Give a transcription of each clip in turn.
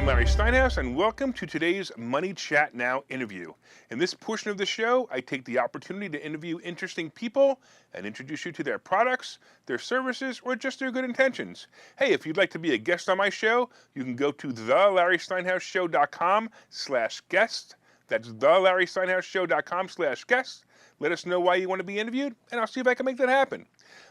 I'm Larry Steinhouse, and welcome to today's Money Chat Now interview. In this portion of the show, I take the opportunity to interview interesting people and introduce you to their products, their services, or just their good intentions. Hey, if you'd like to be a guest on my show, you can go to thelarrysteinhouseshow.com/guest. That's thelarrysteinhouseshow.com/guest. Let us know why you want to be interviewed, and I'll see if I can make that happen.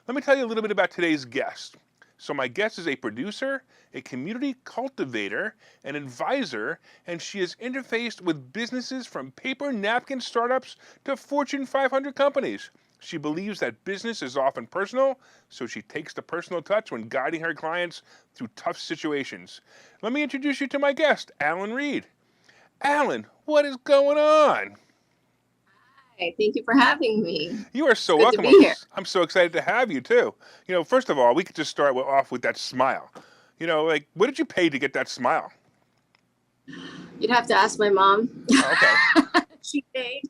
Let me tell you a little bit about today's guest. So my guest is a producer, a community cultivator, an advisor, and she has interfaced with businesses from paper napkin startups to Fortune 500 companies. She believes that business is often personal, so she takes the personal touch when guiding her clients through tough situations. Let me introduce you to my guest, Allyn Reid. Allyn, what is going on? Hi, thank you for having me. You are so Good welcome. to be here. I'm so excited to have you too. First of all, we could just start off with that smile. What did you pay to get that smile? You'd have to ask my mom. Okay. She paid.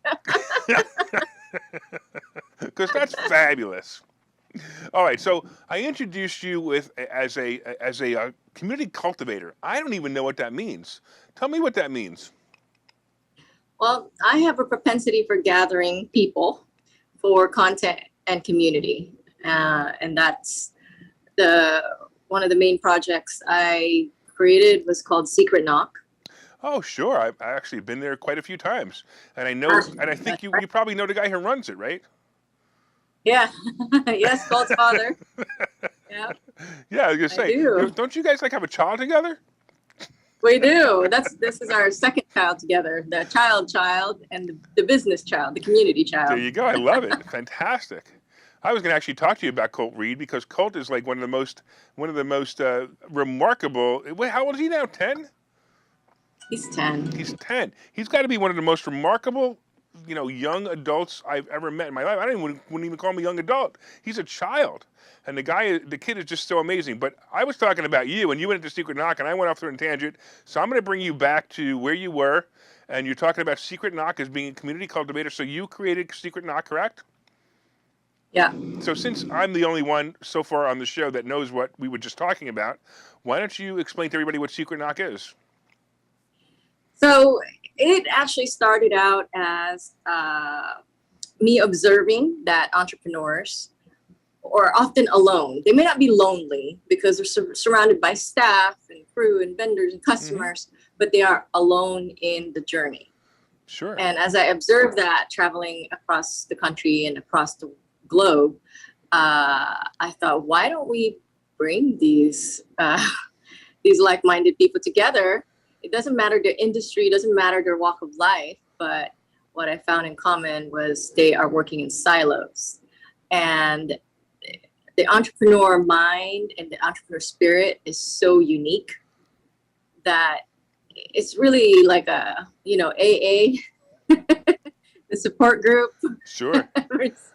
Because that's fabulous. All right, so I introduced you as a community cultivator. I don't even know what that means. Tell me what that means. Well, I have a propensity for gathering people for content and community. And that's one of the main projects I created was called Secret Knock. Oh, sure. I've actually been there quite a few times. And I think you probably know the guy who runs it, right? Yeah. Yes, Colt's father. Yeah. Yeah, I was gonna say, don't you guys have a child together? We do. This is our second child together, the child and the business child, the community child. There you go. I love it. Fantastic. I was going to actually talk to you about Colt Reid because Colt is like one of the most remarkable. Wait, how old is he now? 10? He's 10. He's 10. He's got to be one of the most remarkable, young adults I've ever met in my life. I wouldn't even call him a young adult. He's a child. And the kid is just so amazing. But I was talking about you, and you went into Secret Knock, and I went off through a tangent. So I'm going to bring you back to where you were, and you're talking about Secret Knock as being a community cultivator. So you created Secret Knock, correct? Yeah. So since I'm the only one so far on the show that knows what we were just talking about, why don't you explain to everybody what Secret Knock is? So it actually started out as me observing that entrepreneurs are often alone. They may not be lonely because they're surrounded by staff and crew and vendors and customers, but they are alone in the journey. Sure. And as I observed that traveling across the country and across the globe, I thought, why don't we bring these like-minded people together? It doesn't matter their industry, it doesn't matter their walk of life, but what I found in common was they are working in silos. And the entrepreneur mind and the entrepreneur spirit is so unique that it's really like a, AA, the support group. Sure.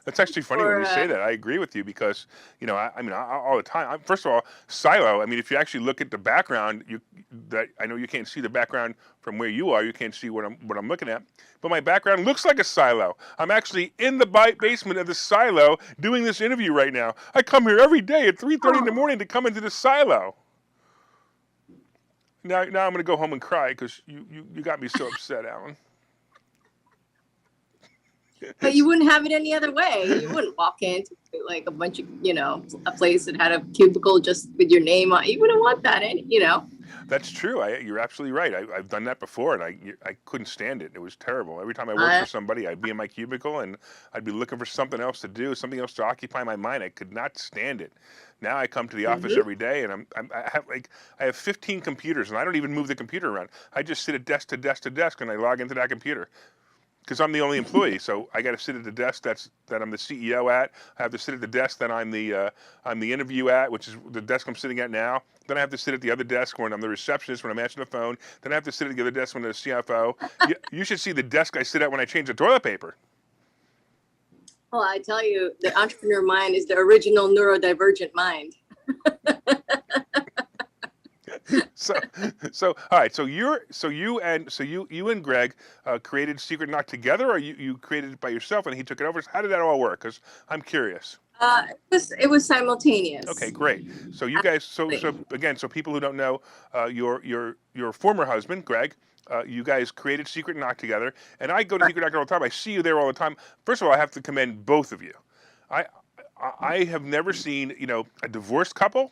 That's actually funny when you say that. I agree with you because, all the time. First of all, silo. If you actually look at the background, I know you can't see the background from where you are. You can't see what I'm looking at. But my background looks like a silo. I'm actually in the basement of the silo doing this interview right now. I come here every day at 3:30 in the morning to come into the silo. Now I'm going to go home and cry because you got me so upset, Allyn. But you wouldn't have it any other way. You wouldn't walk into like a bunch of, a place that had a cubicle just with your name on. You wouldn't want that, That's true. You're absolutely right. I've done that before, and I couldn't stand it. It was terrible. Every time I worked for somebody, I'd be in my cubicle, and I'd be looking for something else to do, something else to occupy my mind. I could not stand it. Now I come to the office every day, and I have 15 computers, and I don't even move the computer around. I just sit at desk to desk to desk, and I log into that computer. Because I'm the only employee, so I got to sit at the desk that I'm the CEO at. I have to sit at the desk that I'm the interview at, which is the desk I'm sitting at now. Then I have to sit at the other desk when I'm the receptionist, when I'm answering the phone. Then I have to sit at the other desk when I'm the CFO. You should see the desk I sit at when I change the toilet paper. Well, I tell you, the entrepreneur mind is the original neurodivergent mind. So all right. So you and Greg created Secret Knock together, or you created it by yourself and he took it over. How did that all work? Because I'm curious. It was simultaneous. Okay, great. So you guys, so again, so people who don't know, your former husband, Greg, you guys created Secret Knock together, and I go to Secret Knock all the time. I see you there all the time. First of all, I have to commend both of you. I I have never seen a divorced couple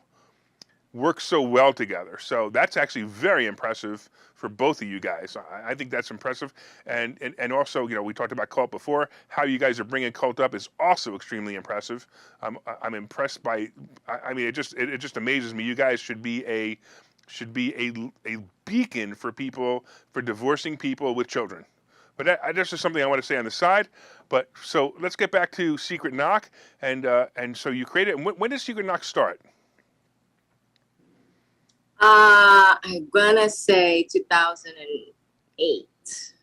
work so well together. So that's actually very impressive for both of you guys. I think that's impressive. And also, we talked about Cult before. How you guys are bringing Cult up is also extremely impressive. I'm impressed by. I mean, it just amazes me. You guys should be a beacon for people, for divorcing people with children. But that's just something I want to say on the side. But so let's get back to Secret Knock, and so you created. And when did Secret Knock start? I'm gonna say 2008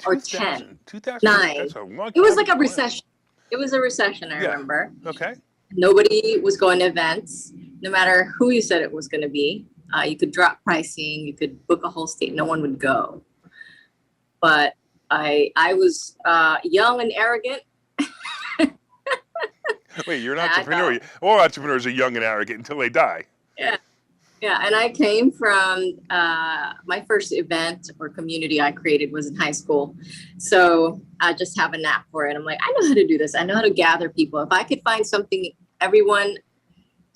or 10. 2009. That's a long time. It was like a recession. It was a recession, I remember. Okay. Nobody was going to events, no matter who you said it was going to be. You could drop pricing, you could book a whole state, no one would go. But I was young and arrogant. Wait, you're an entrepreneur. All entrepreneurs are young and arrogant until they die. Yeah. Yeah, and I came from my first event or community I created was in high school. So I just have a knack for it. I'm like, I know how to do this. I know how to gather people. If I could find something everyone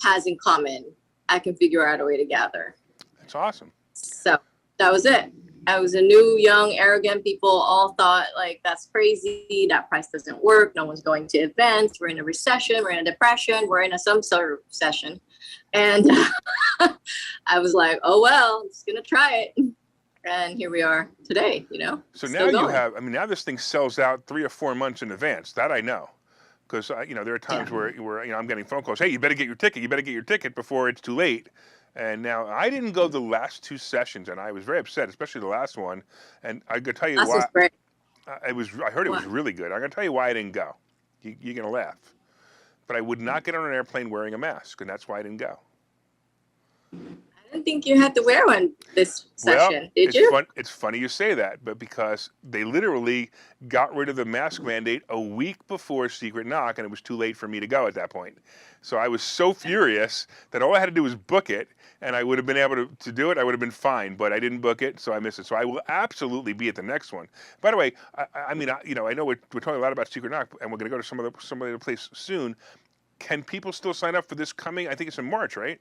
has in common, I can figure out a way to gather. That's awesome. So that was it. I was a new, young, arrogant people all thought like, that's crazy. That price doesn't work. No one's going to events. We're in a recession. We're in a depression. We're in some sort of recession. And I was like, oh, well, I'm just going to try it. And here we are today, So now you have, now this thing sells out 3 or 4 months in advance. That I know. Because, there are times where I'm getting phone calls. Hey, you better get your ticket. You better get your ticket before it's too late. And now I didn't go the last 2 sessions, and I was very upset, especially the last one. And I could tell you why. Great. I heard it was really good. I'm going to tell you why I didn't go. You're going to laugh. But I would not get on an airplane wearing a mask, and that's why I didn't go. I didn't think you had to wear one this session, did you? It's funny you say that, but because they literally got rid of the mask mandate a week before Secret Knock, and it was too late for me to go at that point. So I was so furious that all I had to do was book it, and I would have been able to do it. I would have been fine, but I didn't book it, so I missed it. So I will absolutely be at the next one. By the way, I know we're talking a lot about Secret Knock, and we're going to go to some other place soon. Can people still sign up for this coming? I think it's in March, right?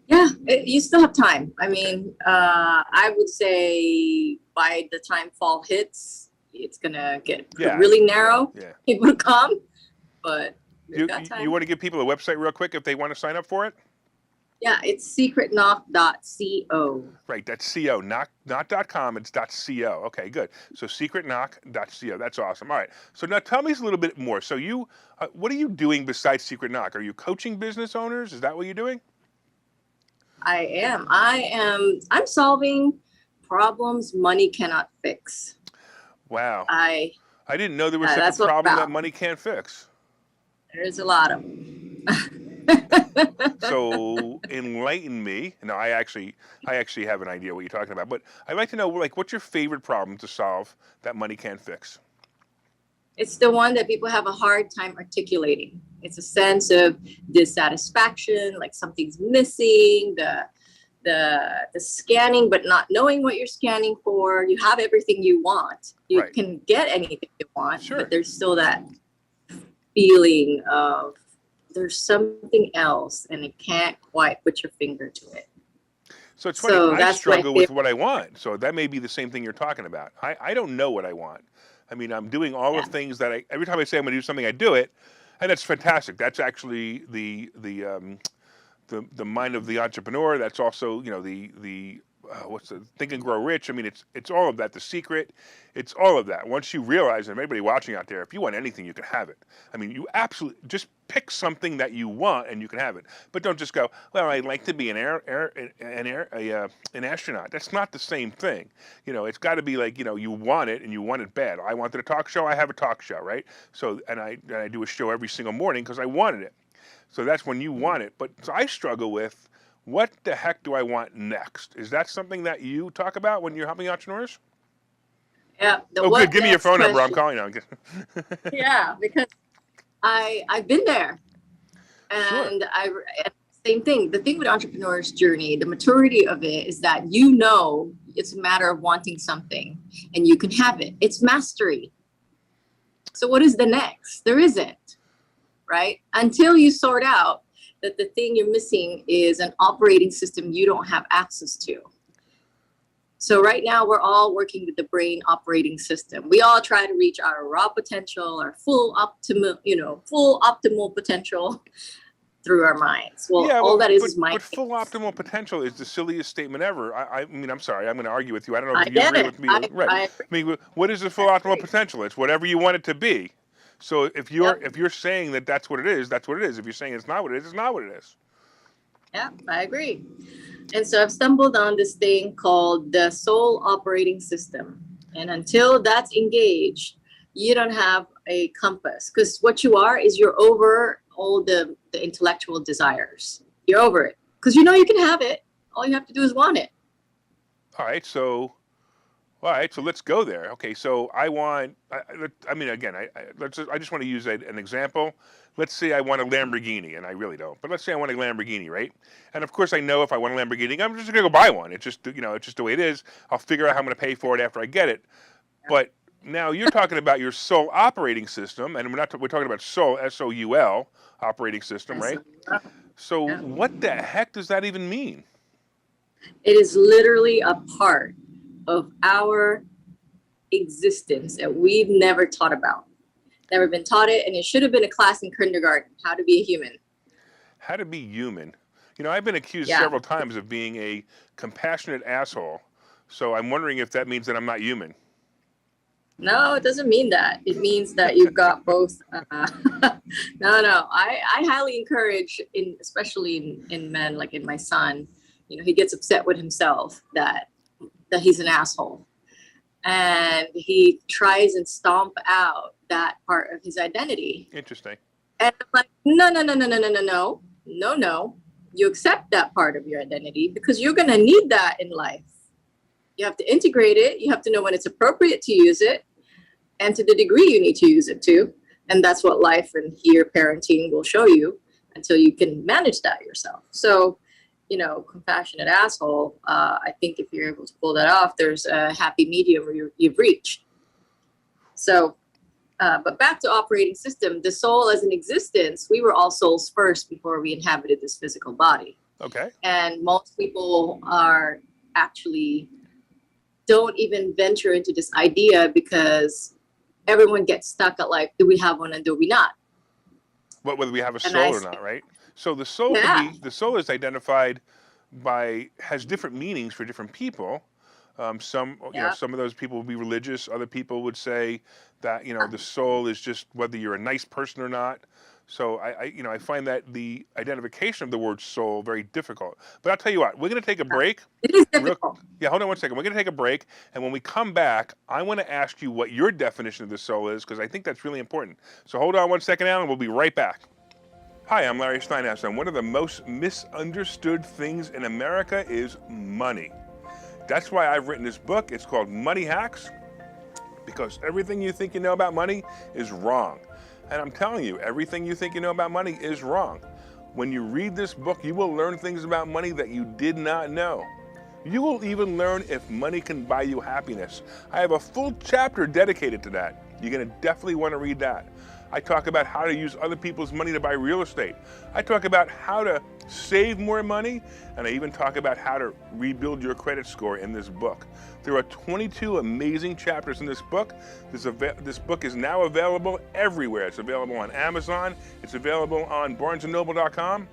Yeah, you still have time. I mean, I would say by the time fall hits, it's gonna get really narrow. Yeah. People to come, but you want to give people a website real quick if they want to sign up for it? Yeah, it's secretknock.co. Right, that's co, not .com. It's .co. Okay, good. So secretknock.co. That's awesome. All right. So now tell me a little bit more. So you, what are you doing besides Secret Knock? Are you coaching business owners? Is that what you're doing? I am. I'm solving problems money cannot fix. Wow. I didn't know there was such a problem that money can't fix. There's a lot of them. So enlighten me. No, I actually have an idea what you're talking about, but I'd like to know, what's your favorite problem to solve that money can't fix? It's the one that people have a hard time articulating. It's a sense of dissatisfaction, like something's missing, the scanning, but not knowing what you're scanning for. You have everything you want. You can get anything you want, but there's still that feeling of there's something else and it can't quite put your finger to it. So it's funny, I struggle with what I want. So that may be the same thing you're talking about. I don't know what I want. I mean, I'm doing all the things that every time I say I'm going to do something, I do it. And that's fantastic. That's actually the mind of the entrepreneur. That's also, what's the Think and Grow Rich. I mean, it's all of that. The secret, it's all of that. Once you realize, and anybody watching out there, if you want anything, you can have it. I mean, you absolutely just pick something that you want and you can have it. But don't just go, well, I'd like to be an astronaut. That's not the same thing. It's got to be like, you want it and you want it bad. I wanted a talk show. I have a talk show, right? So, and I do a show every single morning because I wanted it. So that's when you want it. But so I struggle with, what the heck do I want next? Is that something that you talk about when you're helping entrepreneurs? Yeah. Good. Give me your phone number. I'm calling now. Yeah, because I've been there. Sure. And same thing. The thing with entrepreneur's journey, the maturity of it is that you know it's a matter of wanting something and you can have it. It's mastery. So what is the next? There isn't, right? Until you sort out that the thing you're missing is an operating system you don't have access to. So right now we're all working with the brain operating system. We all try to reach our raw potential, our full optimal potential through our minds. Well, Yeah, all well, that is but mind. full optimal potential is the silliest statement ever. I mean, I'm sorry, I'm going to argue with you. I don't know I if you get agree it. with me. Right. I I mean, what is the full I optimal agree. potential? It's whatever you want it to be. So if Yep. you're saying that that's what it is, that's what it is. If you're saying it's not what it is, it's not what it is. Yeah, I agree. And so I've stumbled on this thing called the soul operating system. And until that's engaged, you don't have a compass, because what you are is you're over all the intellectual desires. You're over it because you know you can have it. All you have to do is want it. All right, so let's go there. Okay, so I want. I mean, again, I just want to use an example. Let's say I want a Lamborghini, and I really don't. But let's say I want a Lamborghini, right? And of course, I know if I want a Lamborghini, I'm just gonna go buy one. It's just it's just the way it is. I'll figure out how I'm gonna pay for it after I get it. But now you're talking about your soul operating system, and we're talking about soul, SOUL operating system, And right? so, So yeah. what the heck does that even mean? It is literally a part of our existence that we've never taught about, never been taught it. And it should have been a class in kindergarten, how to be a human. How to be human. I've been accused Yeah. several times of being a compassionate asshole. So I'm wondering if that means that I'm not human. No, it doesn't mean that. It means that you've got both. No. I highly encourage, especially in men, like in my son, he gets upset with himself that he's an asshole. And he tries and stomp out that part of his identity. Interesting. And I'm like, no. You accept that part of your identity because you're going to need that in life. You have to integrate it. You have to know when it's appropriate to use it and to the degree you need to use it to. And that's what life and here parenting will show you until you can manage that yourself. So, compassionate asshole, I think if you're able to pull that off, there's a happy medium where you've reached. So, but back to operating system, the soul as an existence, we were all souls first before we inhabited this physical body. Okay. And most people don't even venture into this idea because everyone gets stuck at like, do we have one and do we not? But whether we have a soul or not, right? So the soul the soul is identified has different meanings for different people. Some of those people will be religious. Other people would say that the soul is just whether you're a nice person or not. So I find that the identification of the word soul very difficult. But I'll tell you what, we're going to take a break. It is difficult. Hold on one second. We're going to take a break, and when we come back, I want to ask you what your definition of the soul is, because I think that's really important. So hold on one second, Allyn. We'll be right back. Hi, I'm Larry Steinhouse, and one of the most misunderstood things in America is money. That's why I've written this book. It's called Money Hacks, because everything you think you know about money is wrong. And I'm telling you, everything you think you know about money is wrong. When you read this book, you will learn things about money that you did not know. You will even learn if money can buy you happiness. I have a full chapter dedicated to that. You're going to definitely want to read that. I talk about how to use other people's money to buy real estate. I talk about how to save more money, and I even talk about how to rebuild your credit score in this book. There are 22 amazing chapters in this book. This book is now available everywhere. It's available on Amazon. It's available on barnesandnoble.com.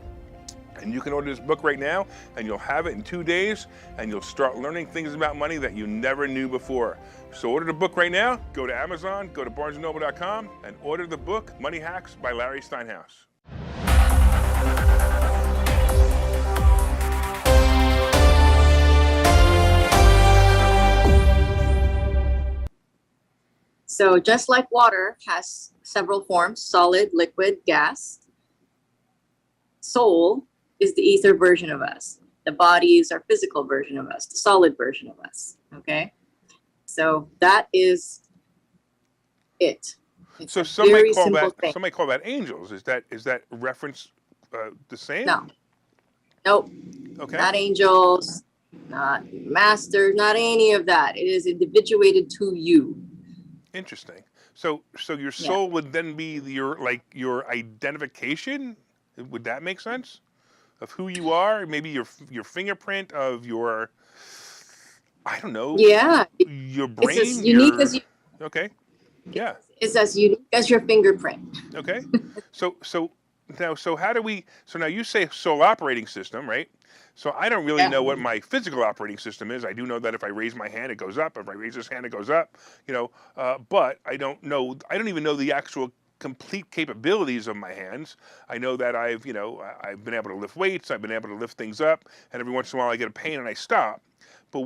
And you can order this book right now, and you'll have it in 2 days, and you'll start learning things about money that you never knew before. So order the book right now. Go to Amazon, go to barnesandnoble.com, and order the book, Money Hacks by Larry Steinhouse. So just like water has several forms, solid, liquid, gas, soul is the ether version of us. The body is our physical version of us, the solid version of us. Okay. So that is it. It's So a very simple thing. somebody call that angels. Is that reference the same? No. Nope. Okay. Not angels, not masters, not any of that. It is individuated to you. Interesting. So your Yeah. soul would then be your identification? Would that make sense? Of who you are? Maybe your fingerprint of your, I don't know, Yeah. your It's as brain, unique as you. okay. Yeah. It's as unique as your fingerprint. Okay. So now, so now you say soul operating system, right? So I don't really Yeah. know what my physical operating system is. I do know that if I raise my hand, it goes up. If I raise this hand, it goes up. But I don't know. I don't even know the actual complete capabilities of my hands. I know that I've been able to lift weights. I've been able to lift things up, and every once in a while I get a pain and I stop. But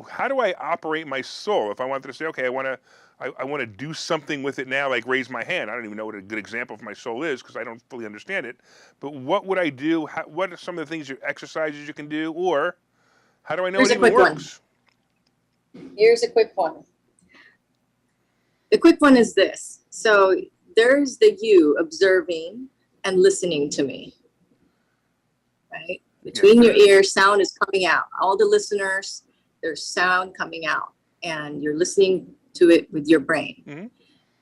how do I operate my soul? If I wanted to say, okay, I want to do something with it now, like raise my hand. I don't even know what a good example of my soul is because I don't fully understand it. But what would I do? What are some of the things, exercises you can do? Or how do I know Here's it a even quick one. works? Here's a quick one. The quick one is this. So there's the you observing and listening to me, right? Between your ears, sound is coming out. All the listeners, there's sound coming out, and you're listening to it with your brain. Mm-hmm.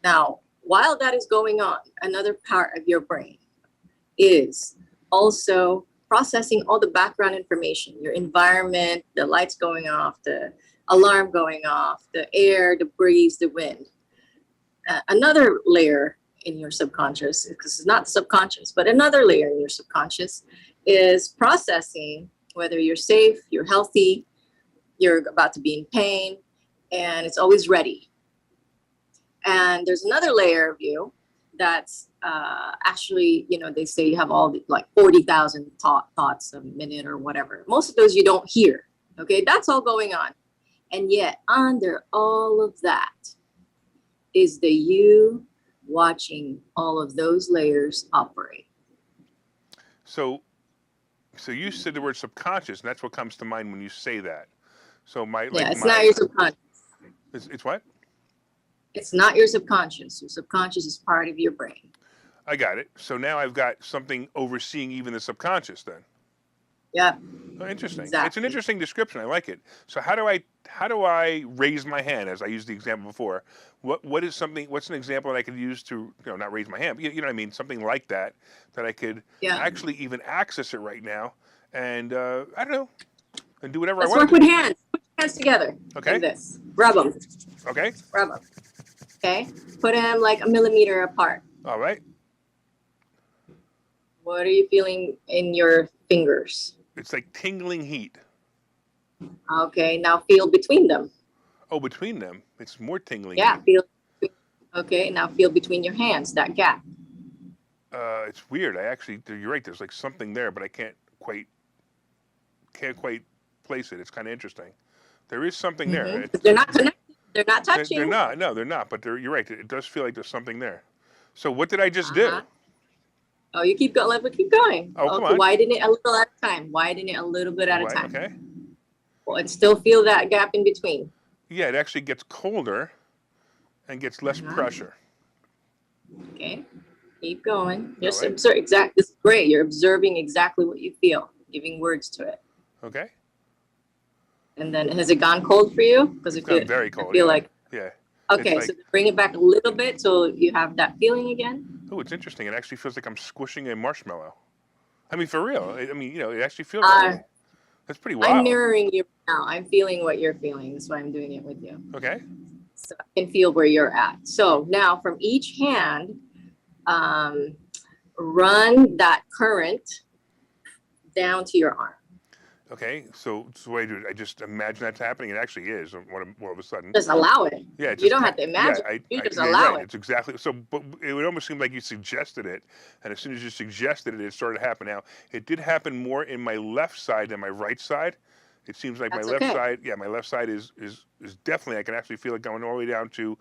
Now, while that is going on, another part of your brain is also processing all the background information, your environment, the lights going off, the alarm going off, the air, the breeze, the wind. Another layer in your subconscious, because it's not subconscious, but another layer in your subconscious is processing whether you're safe, you're healthy, you're about to be in pain, and it's always ready. And there's another layer of you that's actually, they say you have all like 40,000 thoughts a minute or whatever. Most of those you don't hear. Okay, that's all going on. And yet under all of that is the you watching all of those layers operate. So you said the word subconscious, and that's what comes to mind when you say that. So it's not your subconscious. It's what? It's not your subconscious. Your subconscious is part of your brain. I got it. So now I've got something overseeing even the subconscious then. Yeah. Oh, interesting. Exactly. It's an interesting description. I like it. So how do I raise my hand, as I used the example before? What's an example that I could use to, not raise my hand, but you know what I mean? Something like that I could actually even access it right now. And I don't know, and do whatever I want. Let's work with hands. Put your hands together. Okay. Like this. Rub them. Okay. Rub them. Okay. Put them like a millimeter apart. All right. What are you feeling in your fingers? It's like tingling heat. Okay. Now feel between them. Oh, between them. It's more tingling. Yeah. Feel. Okay. Now feel between your hands, that gap. It's weird. You're right. There's like something there, but I can't quite place it. It's kind of interesting. There is something there. They're not connected. They're not touching. They're not. No, they're not. But you're right. It does feel like there's something there. So what did I just do? Oh, you keep going. Let's keep going. Oh, come on. Widen it a little at a time. Widen it a little bit at a time. Okay. Well, and still feel that gap in between. Yeah, it actually gets colder and gets less pressure. Okay. Keep going. Just Right. observe. This is great. You're observing exactly what you feel, giving words to it. Okay. And then has it gone cold for you? Because It's gone very cold. I feel like. Yeah. Okay, so bring it back a little bit so you have that feeling again. Oh, it's interesting. It actually feels like I'm squishing a marshmallow. I mean, for real. It actually feels like that's pretty wild. I'm mirroring you now. I'm feeling what you're feeling. That's why I'm doing it with you. Okay. So I can feel where you're at. So now from each hand, run that current down to your arm. Okay, so what I do, I just imagine that's happening. It actually is all of a sudden. Just allow it. Yeah, you don't have to imagine. Yeah, you just allow it. It's exactly so. But it would almost seem like you suggested it, and as soon as you suggested it, it started to happen. Now, it did happen more in my left side than my right side. It seems like That's my left okay. side. Yeah, my left side is definitely. I can actually feel it going all the way down to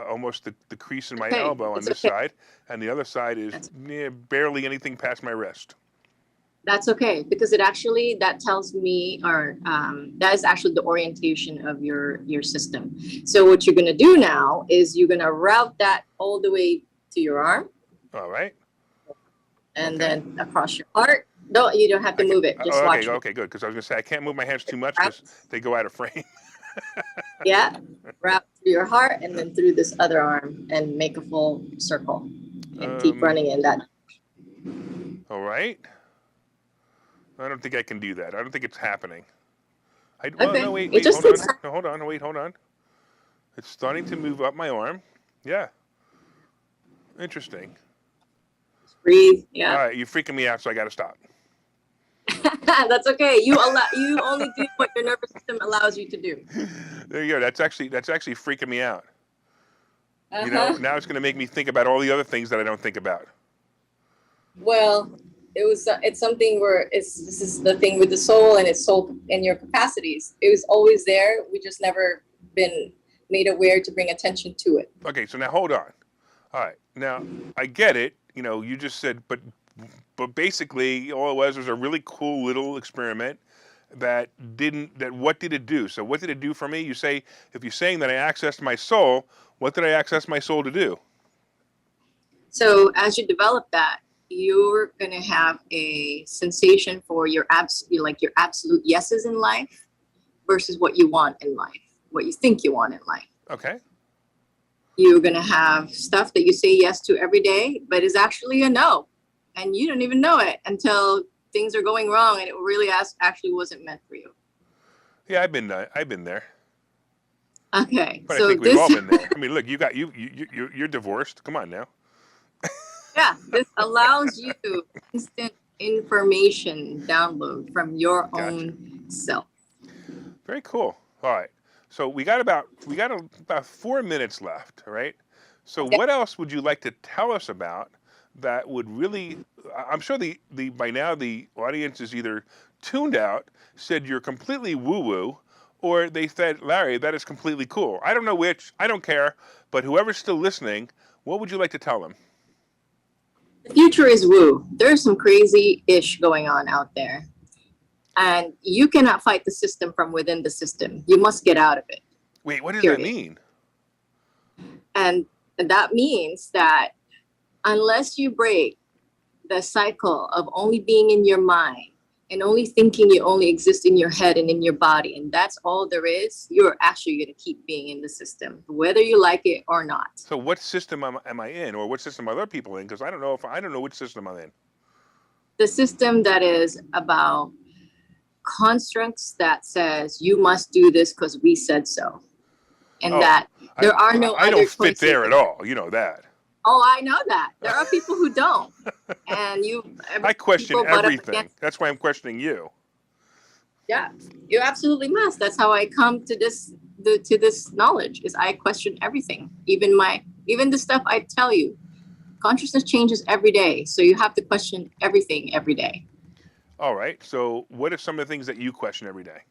almost the crease in my elbow on this side, and the other side is barely anything past my wrist. That's okay, because that tells me, or that is actually the orientation of your system. So what you're going to do now is you're going to route that all the way to your arm. All right. and Okay. then across your heart. You don't have to move it. Just Okay, watch me. okay, good. Because I was gonna say I can't move my hands too much Wrap, because they go out of frame. yeah, wrap through your heart and then through this other arm and make a full circle and keep running in that. All right. I don't think I can do that. I don't think it's happening. Well, Okay. no, wait, It just hold takes on. time. No, hold on, wait, hold on. It's starting to move up my arm. Yeah. Interesting. Breathe. All Yeah. right, you're freaking me out, so I got to stop. That's okay. You only do what your nervous system allows you to do. There you go. That's actually freaking me out. You know, Uh-huh. now it's going to make me think about all the other things that I don't think about. Well, it's something where this is the thing with the soul and its soul and your capacities. It was always there. We just never been made aware to bring attention to it. Okay, so now hold on. All right, now I get it. You know, you just said, but basically, all it was a really cool little experiment that didn't. That what did it do? So what did it do for me? You say if you're saying that I accessed my soul, what did I access my soul to do? So as you develop that, you're going to have a sensation for your absolute yeses in life versus what you want in life, what you think you want in life. Okay. You're going to have stuff that you say yes to every day, but is actually a no. And you don't even know it until things are going wrong and it really actually wasn't meant for you. Yeah, I've been there. Okay. But I So think we've all been there. I mean, look, you're divorced. Come on now. yeah, this allows you instant information download from your own self. Very cool. All right. So we got about 4 minutes left. All right. So Okay. what else would you like to tell us about that would really? I'm sure the by now the audience is either tuned out, said you're completely woo woo, or they said, Larry, that is completely cool. I don't know which. I don't care. But whoever's still listening, what would you like to tell them? The future is woo. There's some crazy ish going on out there. And you cannot fight the system from within the system. You must get out of it. Wait, what does Period. that mean? And that means that unless you break the cycle of only being in your mind and only thinking you only exist in your head and in your body, and that's all there is, you're actually going to keep being in the system, whether you like it or not. So what system am I in, or what system are other people in? Because I don't know which system I'm in. The system that is about constructs that says you must do this because we said so, and that there are no I other don't fit choices. there at all. You know that. Oh, I know that. There are people who don't. And I question people butt up everything. against- That's why I'm questioning you. Yeah, you absolutely must. That's how I come to this knowledge is I question everything. Even the stuff I tell you. Consciousness changes every day. So you have to question everything every day. All right. So what are some of the things that you question every day?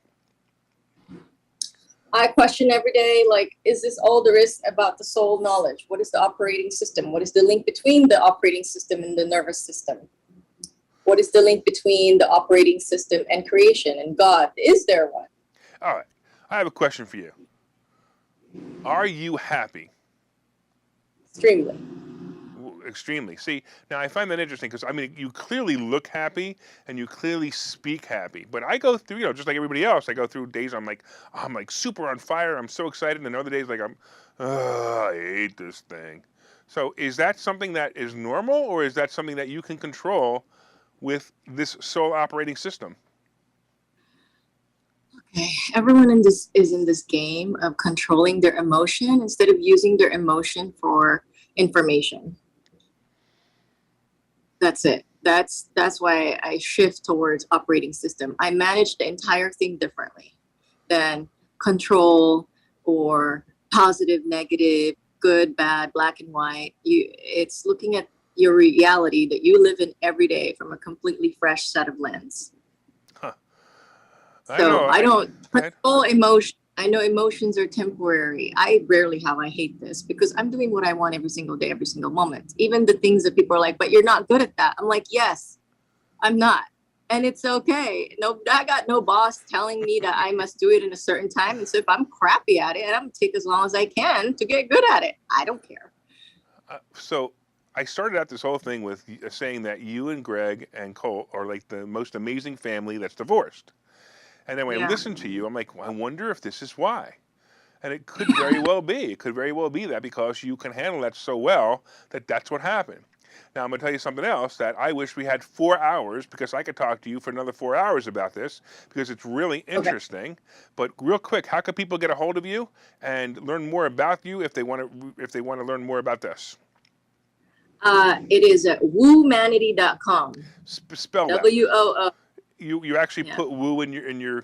I question every day, like, is this all there is about the soul knowledge? What is the operating system? What is the link between the operating system and the nervous system? What is the link between the operating system and creation and God? Is there one? All right. I have a question for you. Are you happy? Extremely. Extremely. See, now I find that interesting because I mean, you clearly look happy and you clearly speak happy. But I go through, just like everybody else, I go through days I'm like super on fire. I'm so excited, and other days like I hate this thing. So is that something that is normal, or is that something that you can control with this soul operating system? Okay, everyone is in this game of controlling their emotion instead of using their emotion for information. That's it. That's why I shift towards operating system. I manage the entire thing differently than control or positive, negative, good, bad, black and white. It's looking at your reality that you live in every day from a completely fresh set of lens. Huh. So I don't control emotion. I know emotions are temporary. I rarely have I hate this because I'm doing what I want every single day, every single moment. Even the things that people are like, but you're not good at that. I'm like, yes, I'm not. And it's okay. No, I got no boss telling me that I must do it in a certain time. And so if I'm crappy at it, I'm gonna take as long as I can to get good at it. I don't care. So I started out this whole thing with saying that you and Greg and Colt are like the most amazing family that's divorced. And then when I Yeah. listened to you, I'm like, well, I wonder if this is why. And it could very well be. It could very well be that because you can handle that so well that that's what happened. Now, I'm going to tell you something else that I wish we had 4 hours because I could talk to you for another 4 hours about this because it's really Okay. interesting. But real quick, how can people get a hold of you and learn more about you if they want to learn more about this? It is at woomanity.com. Spell that. WOO. You actually Yeah. put woo in your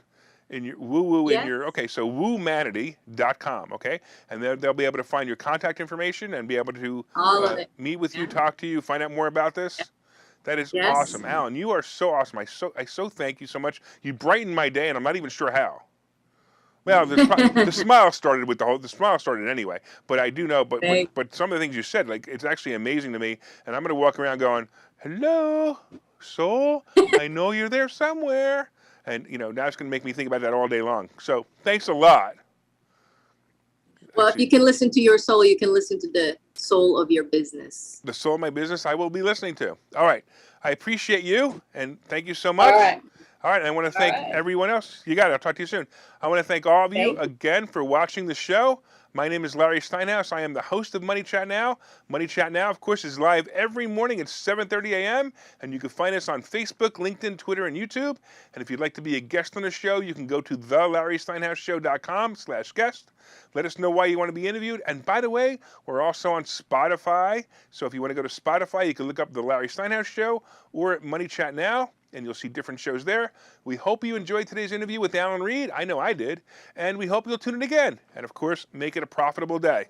woo woo in Yes. your, okay, so woomanity.com, okay? And they'll be able to find your contact information and be able to All of it. meet with you, Yeah. talk to you, find out more about this. That is Yes. awesome. Allyn, you are so awesome. I so thank you so much. You brightened my day and I'm not even sure how. Well, the smile started with the smile started anyway, but I do know, but some of the things you said, like, it's actually amazing to me, and I'm going to walk around going, hello, soul, I know you're there somewhere. And, now it's going to make me think about that all day long. So thanks a lot. Well, if you can listen to your soul, you can listen to the soul of your business. The soul of my business I will be listening to. All right. I appreciate you, and thank you so much. All right. All right, and I want to thank right. everyone else. You got it. I'll talk to you soon. I want to thank all of you Thank you. again for watching the show. My name is Larry Steinhouse. I am the host of Money Chat Now. Money Chat Now, of course, is live every morning at 7:30 a.m., and you can find us on Facebook, LinkedIn, Twitter, and YouTube. And if you'd like to be a guest on the show, you can go to thelarrysteinhouseshow.com/guest. Let us know why you want to be interviewed. And by the way, we're also on Spotify. So if you want to go to Spotify, you can look up The Larry Steinhouse Show or Money Chat Now, and you'll see different shows there. We hope you enjoyed today's interview with Allyn Reid. I know I did. And we hope you'll tune in again. And of course, make it a profitable day.